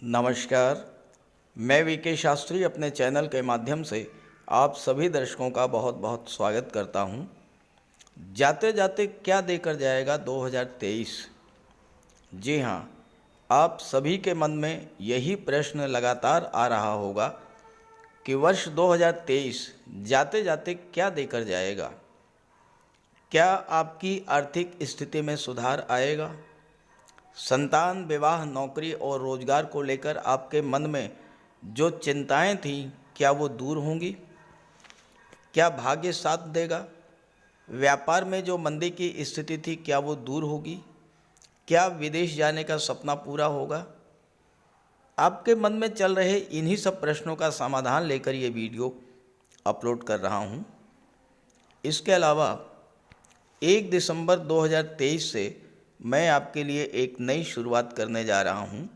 नमस्कार। मैं वीके शास्त्री अपने चैनल के माध्यम से आप सभी दर्शकों का बहुत बहुत स्वागत करता हूं। जाते जाते क्या देकर जाएगा 2023। जी हां, आप सभी के मन में यही प्रश्न लगातार आ रहा होगा कि वर्ष 2023 जाते जाते क्या देकर जाएगा। क्या आपकी आर्थिक स्थिति में सुधार आएगा? संतान, विवाह, नौकरी और रोजगार को लेकर आपके मन में जो चिंताएं थीं, क्या वो दूर होंगी? क्या भाग्य साथ देगा? व्यापार में जो मंदी की स्थिति थी, क्या वो दूर होगी? क्या विदेश जाने का सपना पूरा होगा? आपके मन में चल रहे इन्हीं सब प्रश्नों का समाधान लेकर ये वीडियो अपलोड कर रहा हूँ। इसके अलावा 1 दिसंबर 2023 से मैं आपके लिए एक नई शुरुआत करने जा रहा हूं।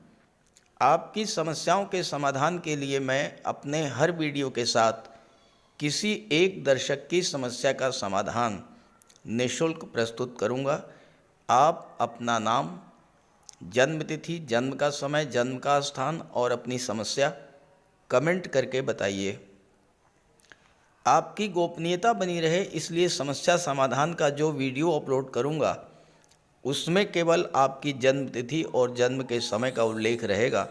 आपकी समस्याओं के समाधान के लिए मैं अपने हर वीडियो के साथ किसी एक दर्शक की समस्या का समाधान निःशुल्क प्रस्तुत करूंगा। आप अपना नाम, जन्म तिथि, जन्म का समय, जन्म का स्थान और अपनी समस्या कमेंट करके बताइए। आपकी गोपनीयता बनी रहे, इसलिए समस्या समाधान का जो वीडियो अपलोड करूंगा उसमें केवल आपकी जन्म तिथि और जन्म के समय का उल्लेख रहेगा।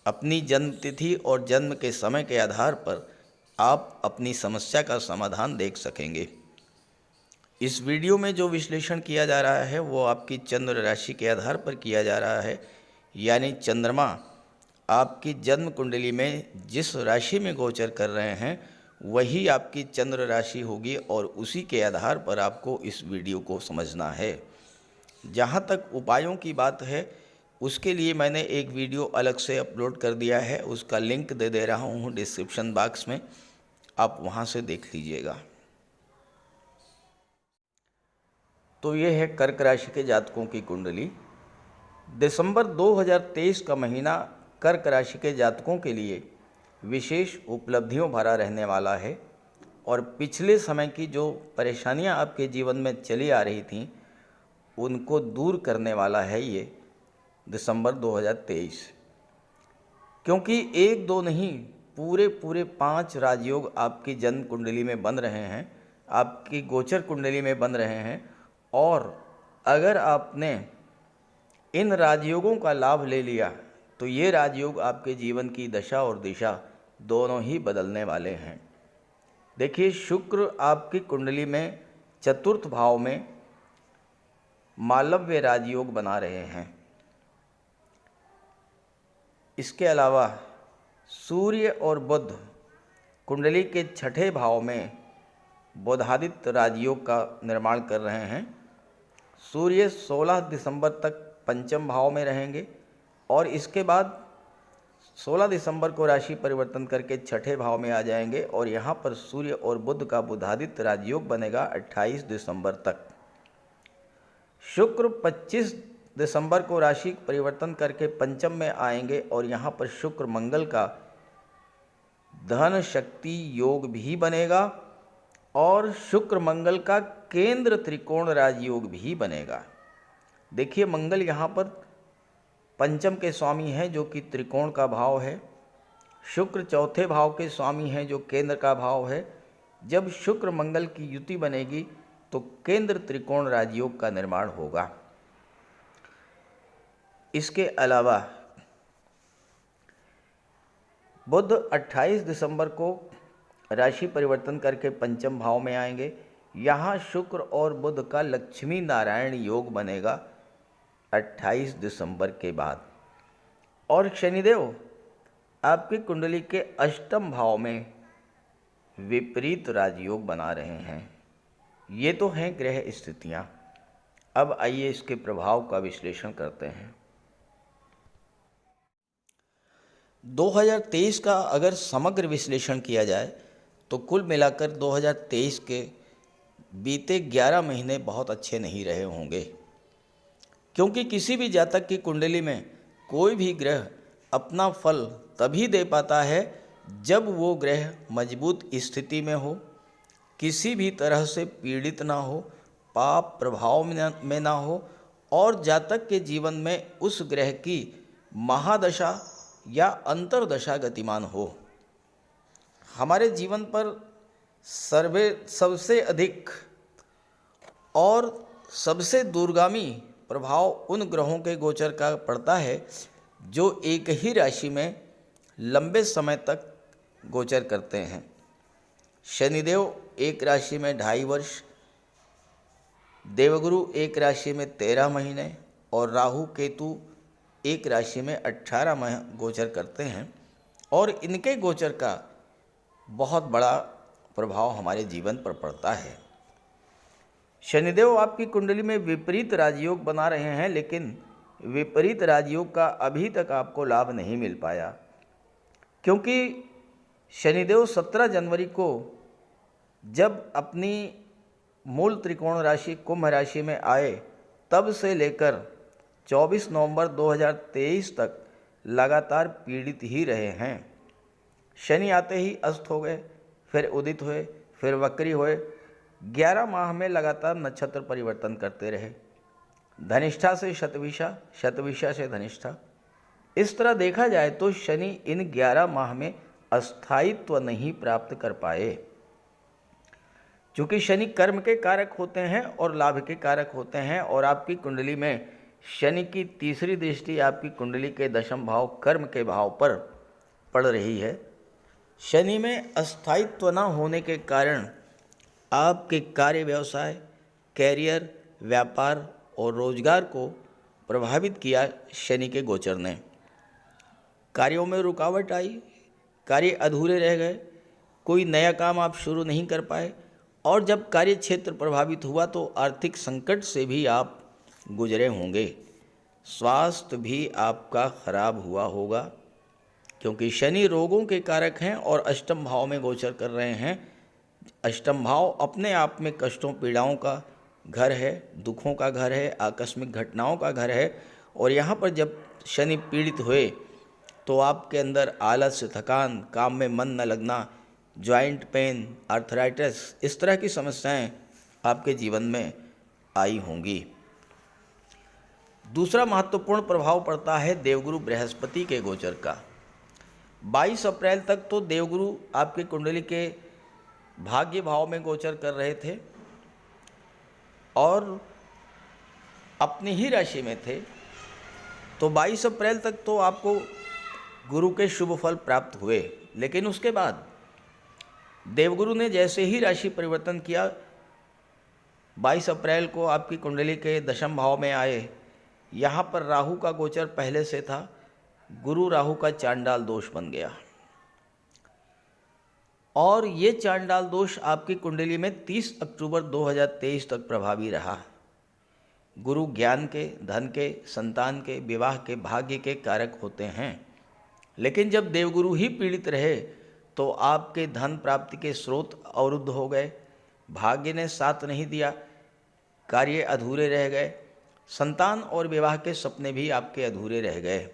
अपनी जन्म तिथि और जन्म के समय के आधार पर आप अपनी समस्या का समाधान देख सकेंगे। इस वीडियो में जो विश्लेषण किया जा रहा है वो आपकी चंद्र राशि के आधार पर किया जा रहा है, यानी चंद्रमा आपकी जन्म कुंडली में जिस राशि में गोचर कर रहे हैं वही आपकी चंद्र राशि होगी और उसी के आधार पर आपको इस वीडियो को समझना है। जहाँ तक उपायों की बात है, उसके लिए मैंने एक वीडियो अलग से अपलोड कर दिया है, उसका लिंक दे रहा हूँ डिस्क्रिप्शन बॉक्स में, आप वहाँ से देख लीजिएगा। तो ये है कर्क राशि के जातकों की कुंडली। दिसंबर 2023 का महीना कर्क राशि के जातकों के लिए विशेष उपलब्धियों भरा रहने वाला है और पिछले समय की जो परेशानियां आपके जीवन में चली आ रही थीं उनको दूर करने वाला है ये दिसंबर 2023। क्योंकि एक दो नहीं, पूरे 5 राजयोग आपकी जन्म कुंडली में बन रहे हैं, आपकी गोचर कुंडली में बन रहे हैं। और अगर आपने इन राजयोगों का लाभ ले लिया तो ये राजयोग आपके जीवन की दशा और दिशा दोनों ही बदलने वाले हैं। देखिए, शुक्र आपकी कुंडली में चतुर्थ भाव में मालव्य राजयोग बना रहे हैं। इसके अलावा सूर्य और बुध कुंडली के छठे भाव में बुधादित्य राजयोग का निर्माण कर रहे हैं। सूर्य 16 दिसंबर तक पंचम भाव में रहेंगे और इसके बाद 16 दिसंबर को राशि परिवर्तन करके छठे भाव में आ जाएंगे और यहाँ पर सूर्य और बुध का बुधादित्य राजयोग बनेगा 28 दिसंबर तक। शुक्र 25 दिसंबर को राशि परिवर्तन करके पंचम में आएंगे और यहाँ पर शुक्र मंगल का धन शक्ति योग भी बनेगा और शुक्र मंगल का केंद्र त्रिकोण राजयोग भी बनेगा। देखिए, मंगल यहाँ पर पंचम के स्वामी हैं जो कि त्रिकोण का भाव है, शुक्र चौथे भाव के स्वामी हैं जो केंद्र का भाव है। जब शुक्र मंगल की युति बनेगी तो केंद्र त्रिकोण राजयोग का निर्माण होगा। इसके अलावा बुध 28 दिसंबर को राशि परिवर्तन करके पंचम भाव में आएंगे। यहाँ शुक्र और बुध का लक्ष्मी नारायण योग बनेगा 28 दिसंबर के बाद। और शनिदेव आपकी कुंडली के अष्टम भाव में विपरीत राजयोग बना रहे हैं। ये तो हैं ग्रह स्थितियाँ। अब आइए इसके प्रभाव का विश्लेषण करते हैं। 2023 का अगर समग्र विश्लेषण किया जाए तो कुल मिलाकर 2023 के बीते 11 महीने बहुत अच्छे नहीं रहे होंगे, क्योंकि किसी भी जातक की कुंडली में कोई भी ग्रह अपना फल तभी दे पाता है जब वो ग्रह मजबूत स्थिति में हो, किसी भी तरह से पीड़ित ना हो, पाप प्रभाव में ना हो और जातक के जीवन में उस ग्रह की महादशा या अंतर्दशा गतिमान हो। हमारे जीवन पर सबसे अधिक और सबसे दूरगामी प्रभाव उन ग्रहों के गोचर का पड़ता है जो एक ही राशि में लंबे समय तक गोचर करते हैं। शनिदेव एक राशि में 2.5 वर्ष, देवगुरु एक राशि में 13 महीने और राहु केतु एक राशि में 18 माह गोचर करते हैं और इनके गोचर का बहुत बड़ा प्रभाव हमारे जीवन पर पड़ता है। शनिदेव आपकी कुंडली में विपरीत राजयोग बना रहे हैं, लेकिन विपरीत राजयोग का अभी तक आपको लाभ नहीं मिल पाया, क्योंकि शनिदेव 17 जनवरी को जब अपनी मूल त्रिकोण राशि कुंभ राशि में आए तब से लेकर 24 नवंबर 2023 तक लगातार पीड़ित ही रहे हैं। शनि आते ही अस्त हो गए, फिर उदित हुए, फिर वक्री हुए। 11 माह में लगातार नक्षत्र परिवर्तन करते रहे, धनिष्ठा से शतभिषा, शतभिषा से धनिष्ठा। इस तरह देखा जाए तो शनि इन 11 माह में अस्थायित्व नहीं प्राप्त कर पाए। चूँकि शनि कर्म के कारक होते हैं और लाभ के कारक होते हैं, और आपकी कुंडली में शनि की तीसरी दृष्टि आपकी कुंडली के दशम भाव कर्म के भाव पर पड़ रही है। शनि में अस्थायित्व न होने के कारण आपके कार्य, व्यवसाय, कैरियर, व्यापार और रोजगार को प्रभावित किया शनि के गोचर ने। कार्यों में रुकावट आई, कार्य अधूरे रह गए, कोई नया काम आप शुरू नहीं कर पाए, और जब कार्य क्षेत्र प्रभावित हुआ तो आर्थिक संकट से भी आप गुजरे होंगे। स्वास्थ्य भी आपका खराब हुआ होगा, क्योंकि शनि रोगों के कारक हैं और अष्टम भाव में गोचर कर रहे हैं। अष्टम भाव अपने आप में कष्टों, पीड़ाओं का घर है, दुखों का घर है, आकस्मिक घटनाओं का घर है। और यहाँ पर जब शनि पीड़ित हुए तो आपके अंदर आलस्य, थकान, काम में मन न लगना, जॉइंट पेन, आर्थराइटिस, इस तरह की समस्याएं आपके जीवन में आई होंगी। दूसरा महत्वपूर्ण प्रभाव पड़ता है देवगुरु बृहस्पति के गोचर का। 22 अप्रैल तक तो देवगुरु आपकी कुंडली के भाग्य भाव में गोचर कर रहे थे और अपनी ही राशि में थे, तो 22 अप्रैल तक तो आपको गुरु के शुभ फल प्राप्त हुए। लेकिन उसके बाद देवगुरु ने जैसे ही राशि परिवर्तन किया, 22 अप्रैल को आपकी कुंडली के दशम भाव में आए। यहाँ पर राहु का गोचर पहले से था, गुरु राहु का चांडाल दोष बन गया, और ये चांडाल दोष आपकी कुंडली में 30 अक्टूबर 2023 तक प्रभावी रहा। गुरु ज्ञान के, धन के, संतान के, विवाह के, भाग्य के कारक होते हैं, लेकिन जब देवगुरु ही पीड़ित रहे तो आपके धन प्राप्ति के स्रोत अवरुद्ध हो गए, भाग्य ने साथ नहीं दिया, कार्य अधूरे रह गए, संतान और विवाह के सपने भी आपके अधूरे रह गए।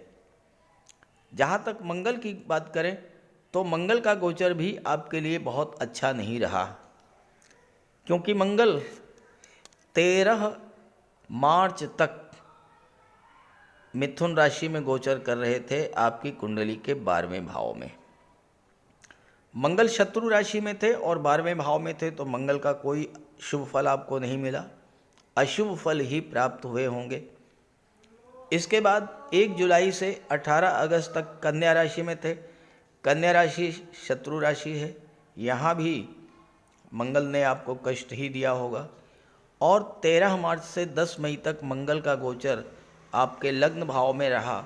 जहाँ तक मंगल की बात करें तो मंगल का गोचर भी आपके लिए बहुत अच्छा नहीं रहा, क्योंकि मंगल 13 मार्च तक मिथुन राशि में गोचर कर रहे थे आपकी कुंडली के 12वें भाव में। मंगल शत्रु राशि में थे और 12वें भाव में थे, तो मंगल का कोई शुभ फल आपको नहीं मिला, अशुभ फल ही प्राप्त हुए होंगे। इसके बाद 1 जुलाई से 18 अगस्त तक कन्या राशि में थे। कन्या राशि शत्रु राशि है, यहाँ भी मंगल ने आपको कष्ट ही दिया होगा। और 13 मार्च से 10 मई तक मंगल का गोचर आपके लग्न भाव में रहा,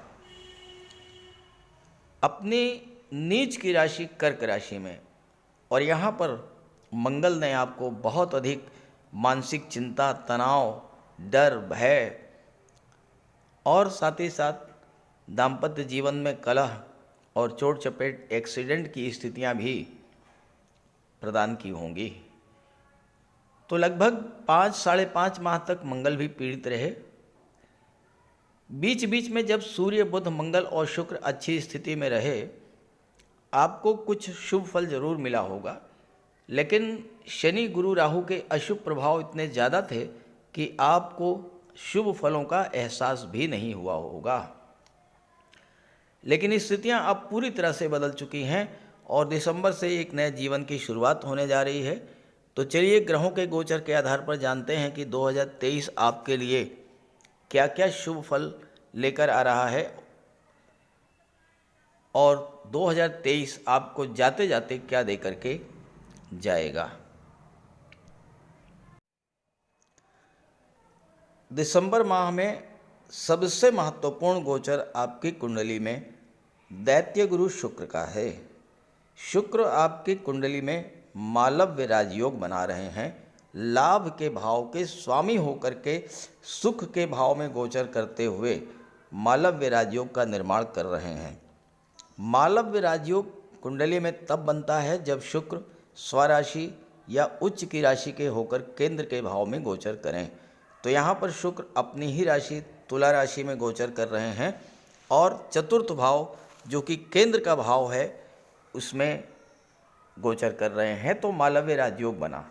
अपनी नीच की राशि कर्क राशि में, और यहाँ पर मंगल ने आपको बहुत अधिक मानसिक चिंता, तनाव, डर, भय और साथ ही साथ दाम्पत्य जीवन में कलह और चोट चपेट, एक्सीडेंट की स्थितियाँ भी प्रदान की होंगी। तो लगभग 5-5.5 माह तक मंगल भी पीड़ित रहे। बीच बीच में जब सूर्य, बुध, मंगल और शुक्र अच्छी स्थिति में रहे, आपको कुछ शुभ फल जरूर मिला होगा, लेकिन शनि, गुरु, राहु के अशुभ प्रभाव इतने ज़्यादा थे कि आपको शुभ फलों का एहसास भी नहीं हुआ होगा। लेकिन स्थितियां अब पूरी तरह से बदल चुकी हैं और दिसंबर से एक नए जीवन की शुरुआत होने जा रही है। तो चलिए ग्रहों के गोचर के आधार पर जानते हैं कि 2023 आपके लिए क्या क्या शुभ फल लेकर आ रहा है और 2023 आपको जाते जाते क्या दे करके जाएगा। दिसंबर माह में सबसे महत्वपूर्ण गोचर आपकी कुंडली में दैत्य गुरु शुक्र का है। शुक्र आपकी कुंडली में मालव्य राजयोग बना रहे हैं। लाभ के भाव के स्वामी होकर के सुख के भाव में गोचर करते हुए मालव्य राजयोग का निर्माण कर रहे हैं। मालव्य राजयोग कुंडली में तब बनता है जब शुक्र स्वराशि या उच्च की राशि के होकर केंद्र के भाव में गोचर करें। तो यहाँ पर शुक्र अपनी ही राशि तुला राशि में गोचर कर रहे हैं और चतुर्थ भाव जो कि केंद्र का भाव है उसमें गोचर कर रहे हैं। तो मालव्य राजयोग बना।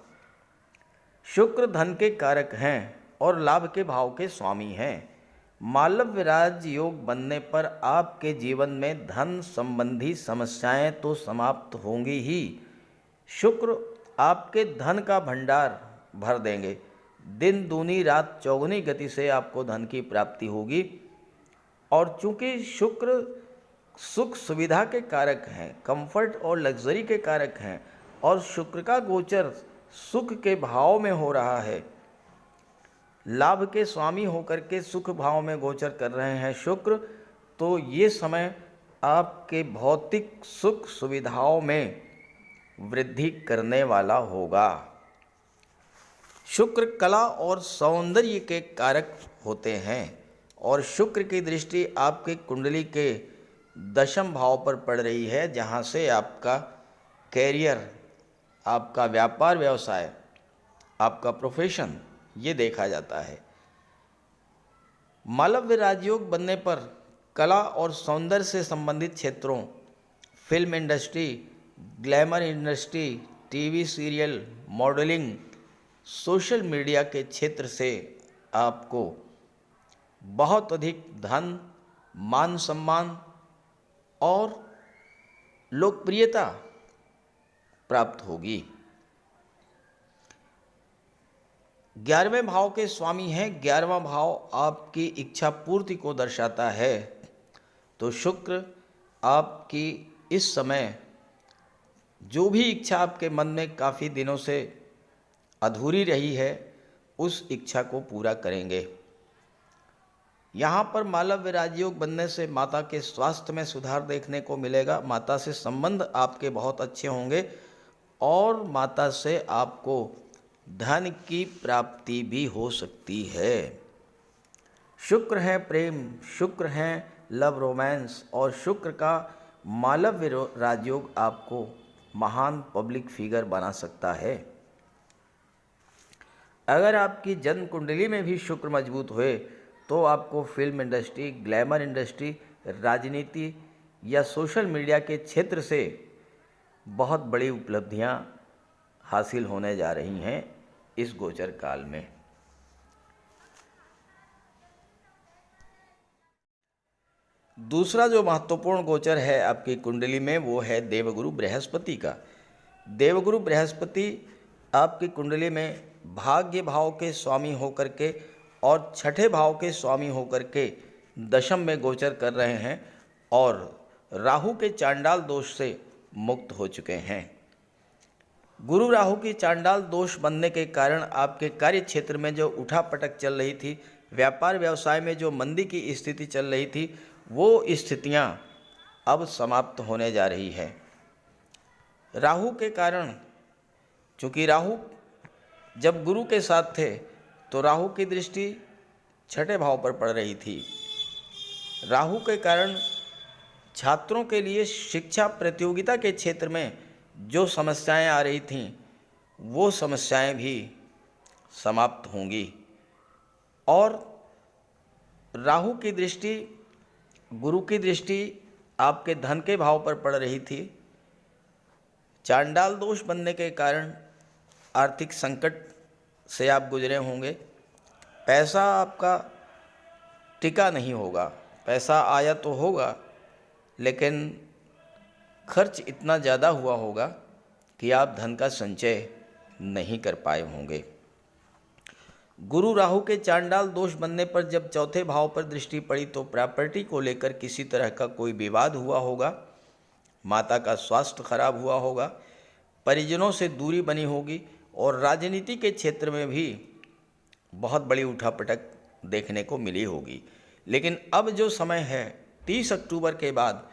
शुक्र धन के कारक हैं और लाभ के भाव के स्वामी हैं। मालव्य राजयोग बनने पर आपके जीवन में धन संबंधी समस्याएं तो समाप्त होंगी ही, शुक्र आपके धन का भंडार भर देंगे। दिन दूनी रात चौगुनी गति से आपको धन की प्राप्ति होगी। और चूंकि शुक्र सुख सुविधा के कारक हैं, कंफर्ट और लग्जरी के कारक हैं और शुक्र का गोचर सुख के भाव में हो रहा है, लाभ के स्वामी होकर के सुख भाव में गोचर कर रहे हैं शुक्र, तो ये समय आपके भौतिक सुख सुविधाओं में वृद्धि करने वाला होगा। शुक्र कला और सौंदर्य के कारक होते हैं और शुक्र की दृष्टि आपके कुंडली के दशम भाव पर पड़ रही है, जहां से आपका कैरियर, आपका व्यापार व्यवसाय, आपका प्रोफेशन ये देखा जाता है। मालव्य राजयोग बनने पर कला और सौंदर्य से संबंधित क्षेत्रों, film industry, glamour industry, TV serial, modelling, social media के क्षेत्र से आपको बहुत अधिक धन, मान सम्मान और लोकप्रियता प्राप्त होगी। 11वें भाव के स्वामी हैं। 11वां भाव आपकी इच्छा पूर्ति को दर्शाता है। तो शुक्र आपकी इस समय जो भी इच्छा आपके मन में काफ़ी दिनों से अधूरी रही है उस इच्छा को पूरा करेंगे। यहाँ पर मालव्य राजयोग बनने से माता के स्वास्थ्य में सुधार देखने को मिलेगा। माता से संबंध आपके बहुत अच्छे होंगे और माता से आपको धन की प्राप्ति भी हो सकती है। शुक्र है प्रेम, शुक्र है लव रोमांस और शुक्र का मालव्य राजयोग आपको महान पब्लिक फिगर बना सकता है। अगर आपकी जन्म कुंडली में भी शुक्र मजबूत हुए तो आपको फिल्म इंडस्ट्री, ग्लैमर इंडस्ट्री, राजनीति या सोशल मीडिया के क्षेत्र से बहुत बड़ी उपलब्धियां हासिल होने जा रही हैं इस गोचर काल में। दूसरा जो महत्वपूर्ण गोचर है आपकी कुंडली में वो है देवगुरु बृहस्पति का। देवगुरु बृहस्पति आपकी कुंडली में भाग्य भाव के स्वामी होकर के और छठे भाव के स्वामी होकर के दशम में गोचर कर रहे हैं और राहु के चांडाल दोष से मुक्त हो चुके हैं। गुरु राहु की चांडाल दोष बनने के कारण आपके कार्य क्षेत्र में जो उठापटक चल रही थी, व्यापार व्यवसाय में जो मंदी की स्थिति चल रही थी, वो स्थितियां अब समाप्त होने जा रही है। राहु के कारण, चूँकि राहु जब गुरु के साथ थे तो राहु की दृष्टि छठे भाव पर पड़ रही थी। राहु के कारण छात्रों के लिए शिक्षा प्रतियोगिता के क्षेत्र में जो समस्याएं आ रही थीं वो समस्याएं भी समाप्त होंगी। और राहु की दृष्टि, गुरु की दृष्टि आपके धन के भाव पर पड़ रही थी। चांडाल दोष बनने के कारण आर्थिक संकट से आप गुजरे होंगे। पैसा आपका टिका नहीं होगा। पैसा आया तो होगा लेकिन खर्च इतना ज़्यादा हुआ होगा कि आप धन का संचय नहीं कर पाए होंगे। गुरु राहु के चांडाल दोष बनने पर जब चौथे भाव पर दृष्टि पड़ी तो प्रॉपर्टी को लेकर किसी तरह का कोई विवाद हुआ होगा, माता का स्वास्थ्य खराब हुआ होगा, परिजनों से दूरी बनी होगी और राजनीति के क्षेत्र में भी बहुत बड़ी उठापटक देखने को मिली होगी। लेकिन अब जो समय है 30 अक्टूबर के बाद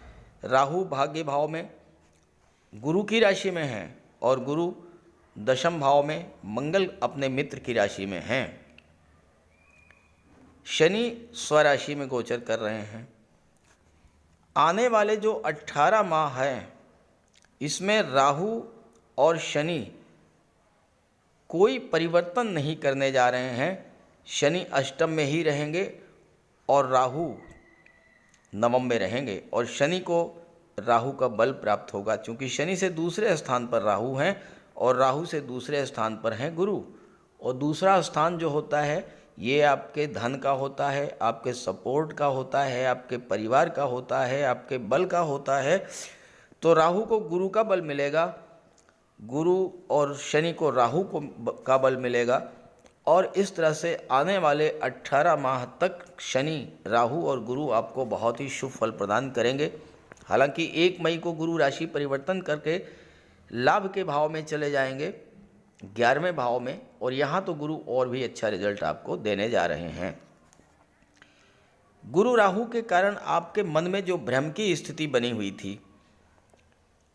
राहु भाग्य भाव में गुरु की राशि में है और गुरु दशम भाव में मंगल अपने मित्र की राशि में हैं। शनि स्वराशि में गोचर कर रहे हैं। आने वाले जो 18 माह हैं इसमें राहु और शनि कोई परिवर्तन नहीं करने जा रहे हैं। शनि अष्टम में ही रहेंगे और राहु नवम में रहेंगे और शनि को राहु का बल प्राप्त होगा, क्योंकि शनि से दूसरे स्थान पर राहु हैं और राहु से दूसरे स्थान पर हैं गुरु। और दूसरा स्थान जो होता है ये आपके धन का होता है, आपके सपोर्ट का होता है, आपके परिवार का होता है, आपके बल का होता है। तो राहु को गुरु का बल मिलेगा, गुरु और शनि को राहु का बल मिलेगा और इस तरह से आने वाले 18 माह तक शनि, राहु और गुरु आपको बहुत ही शुभ फल प्रदान करेंगे। हालांकि 1 मई को गुरु राशि परिवर्तन करके लाभ के भाव में चले जाएंगे, 11वें भाव में, और यहाँ तो गुरु और भी अच्छा रिजल्ट आपको देने जा रहे हैं। गुरु राहु के कारण आपके मन में जो भ्रम की स्थिति बनी हुई थी,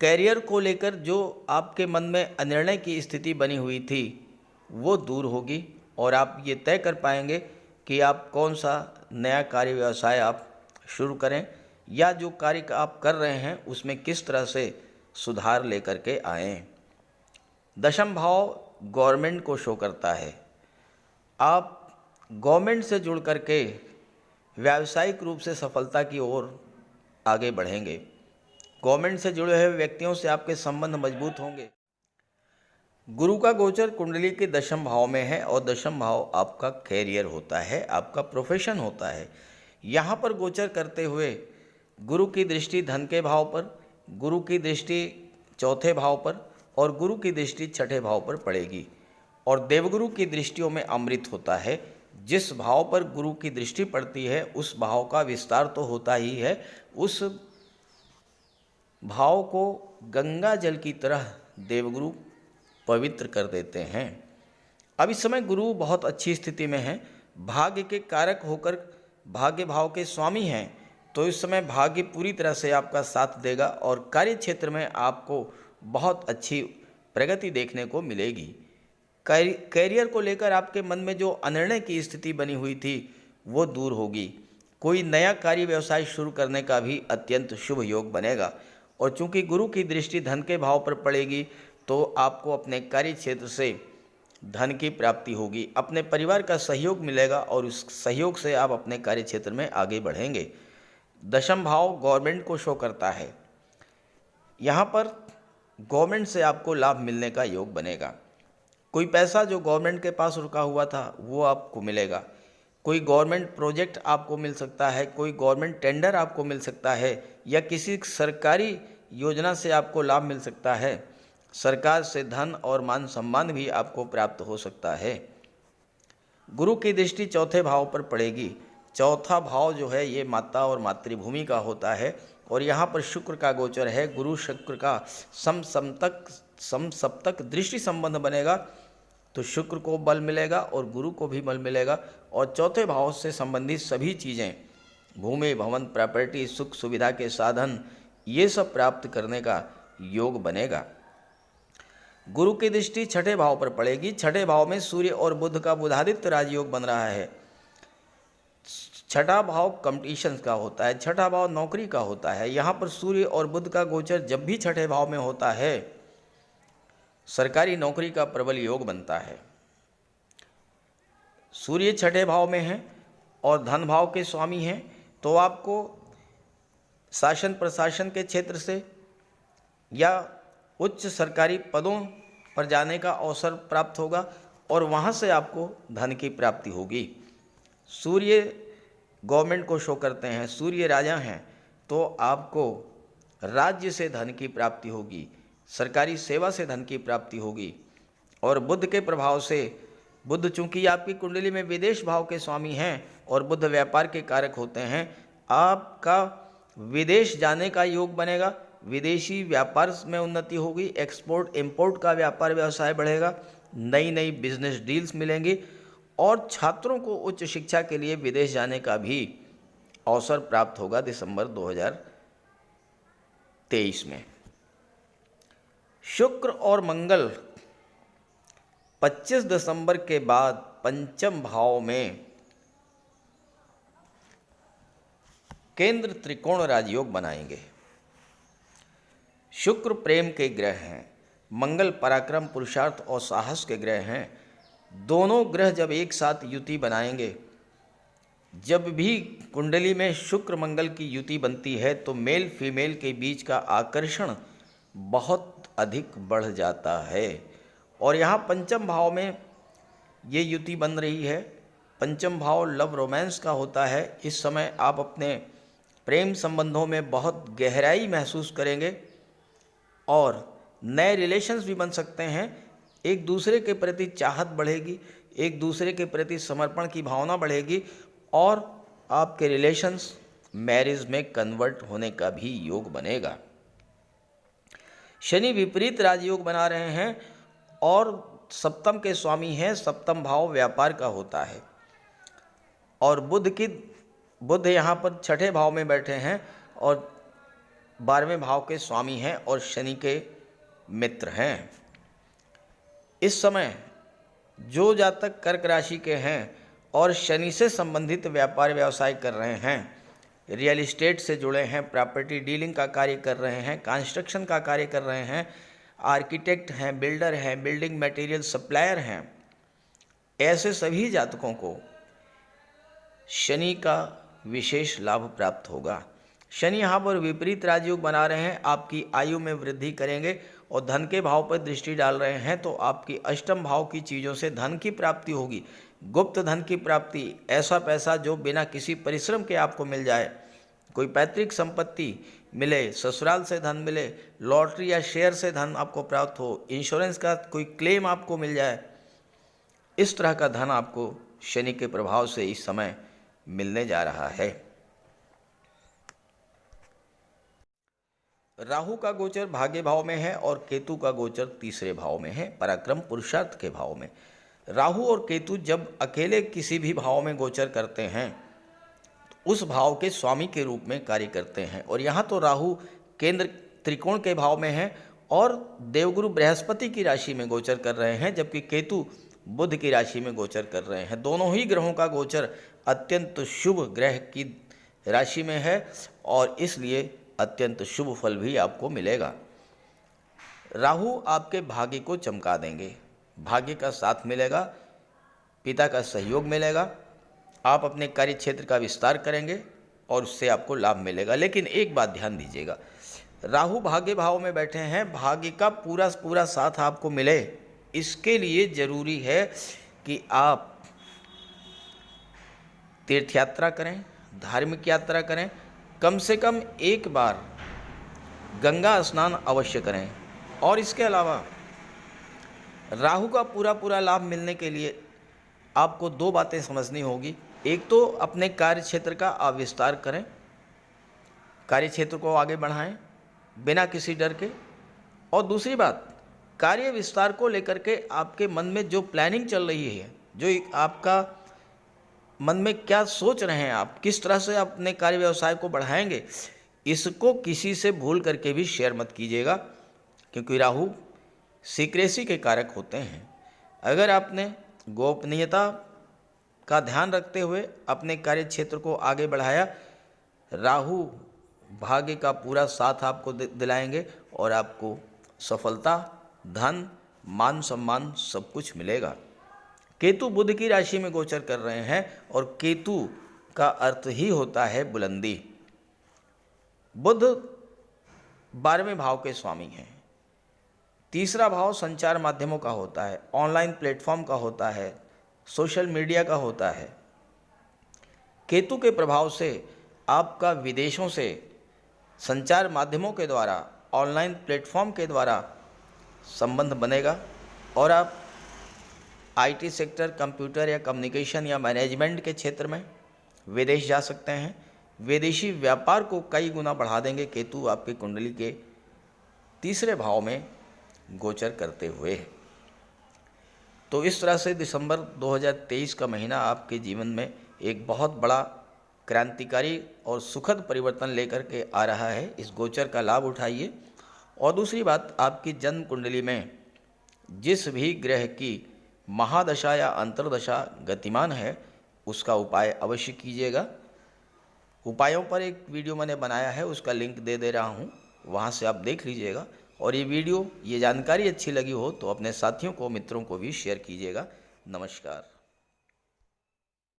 कैरियर को लेकर जो आपके मन में अनिर्णय की स्थिति बनी हुई थी, वो दूर होगी और आप ये तय कर पाएंगे कि आप कौन सा नया कार्य व्यवसाय आप शुरू करें या जो कार्य आप कर रहे हैं उसमें किस तरह से सुधार लेकर के आएँ। दशम भाव गवर्नमेंट को शो करता है। आप गवर्नमेंट से जुड़ करके व्यावसायिक रूप से सफलता की ओर आगे बढ़ेंगे। गवर्नमेंट से जुड़े हुए व्यक्तियों से आपके संबंध मजबूत होंगे। गुरु का गोचर कुंडली के दशम भाव में है और दशम भाव आपका कैरियर होता है, आपका प्रोफेशन होता है। यहाँ पर गोचर करते हुए गुरु की दृष्टि धन के भाव पर, गुरु की दृष्टि चौथे भाव पर और गुरु की दृष्टि छठे भाव पर पड़ेगी। और देवगुरु की दृष्टियों में अमृत होता है। जिस भाव पर गुरु की दृष्टि पड़ती है उस भाव का विस्तार तो होता ही है, उस भाव को गंगा जल की तरह देवगुरु पवित्र कर देते हैं। अब इस समय गुरु बहुत अच्छी स्थिति में हैं, भाग्य के कारक होकर भाग्य भाव के स्वामी हैं, तो इस समय भाग्य पूरी तरह से आपका साथ देगा और कार्य क्षेत्र में आपको बहुत अच्छी प्रगति देखने को मिलेगी। कैरियर को लेकर आपके मन में जो अनिर्णय की स्थिति बनी हुई थी वो दूर होगी। कोई नया कार्य व्यवसाय शुरू करने का भी अत्यंत शुभ योग बनेगा और चूंकि गुरु की दृष्टि धन के भाव पर पड़ेगी तो आपको अपने कार्य क्षेत्र से धन की प्राप्ति होगी, अपने परिवार का सहयोग मिलेगा और उस सहयोग से आप अपने कार्य क्षेत्र में आगे बढ़ेंगे। दशम भाव गवर्नमेंट को शो करता है। यहाँ पर गवर्नमेंट से आपको लाभ मिलने का योग बनेगा। कोई पैसा जो गवर्नमेंट के पास रुका हुआ था वो आपको मिलेगा। कोई गवर्नमेंट प्रोजेक्ट आपको मिल सकता है, कोई गवर्नमेंट टेंडर आपको मिल सकता है या किसी सरकारी योजना से आपको लाभ मिल सकता है। सरकार से धन और मान सम्मान भी आपको प्राप्त हो सकता है। गुरु की दृष्टि चौथे भाव पर पड़ेगी। चौथा भाव जो है ये माता और मातृभूमि का होता है और यहाँ पर शुक्र का गोचर है। गुरु शुक्र का समसप्तक दृष्टि संबंध बनेगा तो शुक्र को बल मिलेगा और गुरु को भी बल मिलेगा और चौथे भाव से संबंधित सभी चीज़ें, भूमि भवन प्रॉपर्टी सुख सुविधा के साधन, ये सब प्राप्त करने का योग बनेगा। गुरु की दृष्टि छठे भाव पर पड़ेगी। छठे भाव में सूर्य और बुध का बुधादित्य राजयोग बन रहा है। छठा भाव कंपटीशन का होता है, छठा भाव नौकरी का होता है। यहाँ पर सूर्य और बुध का गोचर जब भी छठे भाव में होता है सरकारी नौकरी का प्रबल योग बनता है। सूर्य छठे भाव में है और धन भाव के स्वामी हैं, तो आपको शासन प्रशासन के क्षेत्र से या उच्च सरकारी पदों पर जाने का अवसर प्राप्त होगा और वहाँ से आपको धन की प्राप्ति होगी। सूर्य गवर्नमेंट को शो करते हैं, सूर्य राजा हैं, तो आपको राज्य से धन की प्राप्ति होगी, सरकारी सेवा से धन की प्राप्ति होगी। और बुध के प्रभाव से, बुध चूंकि आपकी कुंडली में विदेश भाव के स्वामी हैं और बुध व्यापार के कारक होते हैं, आपका विदेश जाने का योग बनेगा, विदेशी व्यापार में उन्नति होगी, एक्सपोर्ट इंपोर्ट का व्यापार व्यवसाय बढ़ेगा, नई नई बिजनेस डील्स मिलेंगी और छात्रों को उच्च शिक्षा के लिए विदेश जाने का भी अवसर प्राप्त होगा दिसंबर 2023 में। शुक्र और मंगल 25 दिसंबर के बाद पंचम भाव में केंद्र त्रिकोण राजयोग बनाएंगे। शुक्र प्रेम के ग्रह हैं, मंगल पराक्रम पुरुषार्थ और साहस के ग्रह हैं। दोनों ग्रह जब एक साथ युति बनाएंगे, जब भी कुंडली में शुक्र मंगल की युति बनती है तो मेल फीमेल के बीच का आकर्षण बहुत अधिक बढ़ जाता है। और यहाँ पंचम भाव में ये युति बन रही है। पंचम भाव लव रोमांस का होता है। इस समय आप अपने प्रेम संबंधों में बहुत गहराई महसूस करेंगे और नए रिलेशंस भी बन सकते हैं। एक दूसरे के प्रति चाहत बढ़ेगी, एक दूसरे के प्रति समर्पण की भावना बढ़ेगी और आपके रिलेशंस मैरिज में कन्वर्ट होने का भी योग बनेगा। शनि विपरीत राजयोग बना रहे हैं और सप्तम के स्वामी हैं। सप्तम भाव व्यापार का होता है और बुध यहाँ पर छठे भाव में बैठे हैं और 12वें भाव के स्वामी हैं और शनि के मित्र हैं। इस समय जो जातक कर्क राशि के हैं और शनि से संबंधित व्यापार व्यवसाय कर रहे हैं, रियल एस्टेट से जुड़े हैं, प्रॉपर्टी डीलिंग का कार्य कर रहे हैं, कंस्ट्रक्शन का कार्य कर रहे हैं, आर्किटेक्ट हैं, बिल्डर हैं, बिल्डिंग मटेरियल सप्लायर हैं, ऐसे सभी जातकों को शनि का विशेष लाभ प्राप्त होगा। शनि यहाँ पर विपरीत राजयोग बना रहे हैं, आपकी आयु में वृद्धि करेंगे और धन के भाव पर दृष्टि डाल रहे हैं तो आपकी अष्टम भाव की चीज़ों से धन की प्राप्ति होगी, गुप्त धन की प्राप्ति, ऐसा पैसा जो बिना किसी परिश्रम के आपको मिल जाए, कोई पैतृक संपत्ति मिले, ससुराल से धन मिले, लॉटरी या शेयर से धन आपको प्राप्त हो, इंश्योरेंस का कोई क्लेम आपको मिल जाए, इस तरह का धन आपको शनि के प्रभाव से इस समय मिलने जा रहा है। राहु का गोचर भाग्य भाव में है और केतु का गोचर तीसरे भाव में है, पराक्रम पुरुषार्थ के भाव में। राहु और केतु जब अकेले किसी भी भाव में गोचर करते हैं तो उस भाव के स्वामी के रूप में कार्य करते हैं। और यहाँ तो राहु केंद्र त्रिकोण के भाव में है और देवगुरु बृहस्पति की राशि में गोचर कर रहे हैं, जबकि केतु बुध की राशि में गोचर कर रहे हैं। दोनों ही ग्रहों का गोचर अत्यंत शुभ ग्रह की राशि में है और इसलिए अत्यंत शुभ फल भी आपको मिलेगा। राहु आपके भाग्य को चमका देंगे, भाग्य का साथ मिलेगा, पिता का सहयोग मिलेगा, आप अपने कार्य क्षेत्र का विस्तार करेंगे और उससे आपको लाभ मिलेगा। लेकिन एक बात ध्यान दीजिएगा, राहु भाग्य भाव में बैठे हैं, भाग्य का पूरा साथ आपको मिले, इसके लिए जरूरी है कि आप तीर्थ यात्रा करें, धार्मिक यात्रा करें, कम से कम एक बार गंगा स्नान अवश्य करें। और इसके अलावा राहु का पूरा लाभ मिलने के लिए आपको दो बातें समझनी होगी। एक तो अपने कार्य क्षेत्र का आप विस्तार करें, कार्य क्षेत्र को आगे बढ़ाएं बिना किसी डर के। और दूसरी बात, कार्य विस्तार को लेकर के आपके मन में जो प्लानिंग चल रही है, जो आपका मन में क्या सोच रहे हैं, आप किस तरह से अपने कार्य व्यवसाय को बढ़ाएंगे, इसको किसी से भूल करके भी शेयर मत कीजिएगा, क्योंकि राहु सीक्रेसी के कारक होते हैं। अगर आपने गोपनीयता का ध्यान रखते हुए अपने कार्य क्षेत्र को आगे बढ़ाया, राहु भाग्य का पूरा साथ आपको दिलाएंगे और आपको सफलता, धन, मान सम्मान सब कुछ मिलेगा। केतु बुध की राशि में गोचर कर रहे हैं और केतु का अर्थ ही होता है बुलंदी। बुध 12वें भाव के स्वामी हैं। तीसरा भाव संचार माध्यमों का होता है, ऑनलाइन प्लेटफॉर्म का होता है, सोशल मीडिया का होता है। केतु के प्रभाव से आपका विदेशों से संचार माध्यमों के द्वारा, ऑनलाइन प्लेटफॉर्म के द्वारा संबंध बनेगा और आप आईटी सेक्टर, कंप्यूटर या कम्युनिकेशन या मैनेजमेंट के क्षेत्र में विदेश जा सकते हैं। विदेशी व्यापार को कई गुना बढ़ा देंगे केतु आपकी कुंडली के तीसरे भाव में गोचर करते हुए। तो इस तरह से दिसंबर 2023 का महीना आपके जीवन में एक बहुत बड़ा क्रांतिकारी और सुखद परिवर्तन लेकर के आ रहा है। इस गोचर का लाभ उठाइए। और दूसरी बात, आपकी जन्म कुंडली में जिस भी ग्रह की महादशा या अंतर्दशा गतिमान है उसका उपाय अवश्य कीजिएगा। उपायों पर एक वीडियो मैंने बनाया है, उसका लिंक दे रहा हूँ, वहाँ से आप देख लीजिएगा। और ये वीडियो, ये जानकारी अच्छी लगी हो तो अपने साथियों को, मित्रों को भी शेयर कीजिएगा। नमस्कार।